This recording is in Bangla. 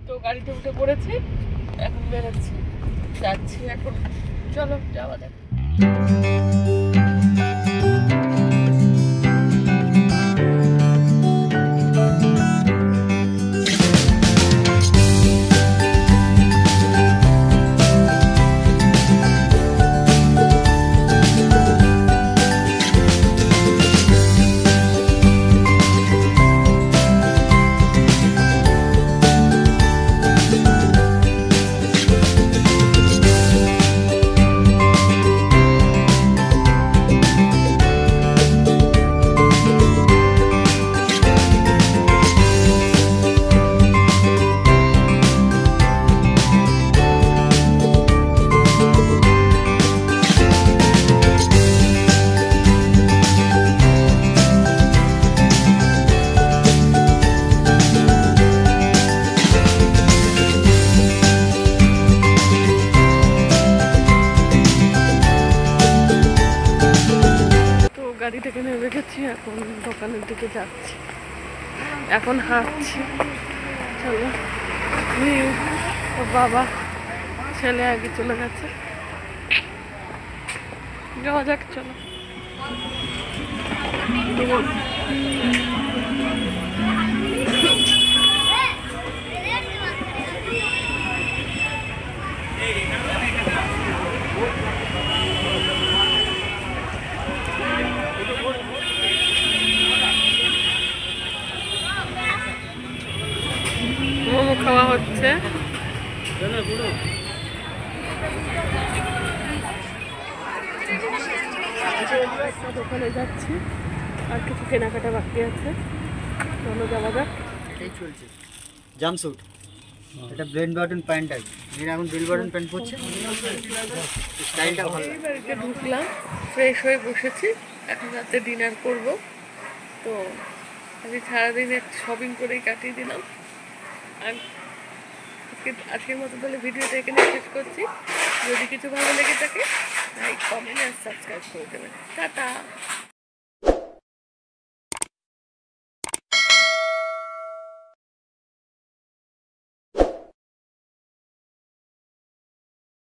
তো গাড়িতে উঠে পড়েছি, এখন বেরোচ্ছি, যাচ্ছি এখন। চলো যাওয়া যাক। গাড়ি থেকে নেমে গেছি, এখন দোকানের দিকে যাচ্ছি, এখন হাঁটছি। চলো, বাবা ছেলে আগে চলে গেছে, যাওয়া যাক। চলো মোমো খাওয়া হচ্ছে। দোকানে যাচ্ছি, আর কিছু কেনাকাটা বাকি আছে, চলো যাওয়া যাক। এই চলছে জাম্পস্যুট, এটা ব্লেন্ড বাটন প্যান্ট আছে, এর এখন বেল বাটন প্যান্ট পরছে, স্টাইলটা ভালো। বাড়িতে ঢুকলাম, ফ্রেশ হয়ে বসেছি, এখন রাতে ডিনার করব। তো আজকে সারাদিন শপিং করেই কাটিয়ে দিলাম। আর আজকের মতো তাহলে ভিডিওটা এখানে শেষ করছি। যদি কিছু ভালো লেগে থাকে লাইক, কমেন্ট আর সাবস্ক্রাইব করে দেবেন। টাটা।